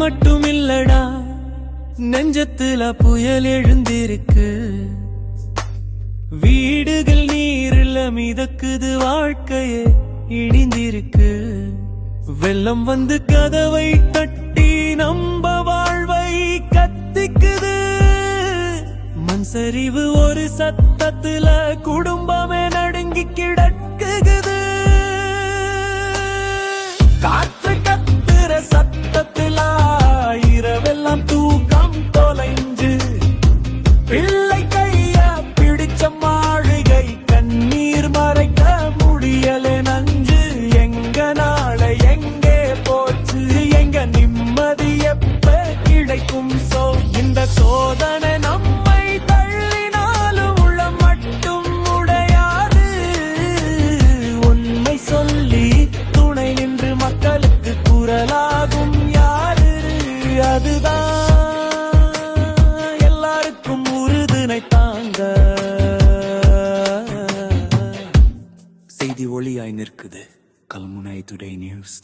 மட்டும் இல்லடா, நெஞ்சத்துல புயல் எழுந்திருக்கு. வீடுகள் நீரில் மிதக்குது, வாழ்க்கையே இடிந்திருக்கு. வெள்ளம் வந்து கதவை தட்டி நம்ப வாழ்வை கத்திக்குது. மண் சரிவு ஒரு சத்தத்துல குடும்பமே நடுங்கி கிடக்குது. காற்று கத்துற சத்தத்துல இரவெல்லாம் தூக்கம் தொலைஞ்சு, பிள்ளை கைய பிடிச்ச மாளிகை கண்ணீர் மறைக்க முடியல நஞ்சு. எங்க நாளை எங்கே போச்சு, எங்க நிம்மதி எப்ப கிடைக்கும்? இந்த சோதனை நம்மை தள்ளினாலும் உள்ள மட்டும் உடையாது. உண்மை சொல்லி துணை நின்று மக்களுக்கு குரலாகும் யாரு? அதுதான் எல்லாருக்கும் உறுதுணை தாங்க செய்தி ஒளியாய் நிற்குது. Kalmunai today news.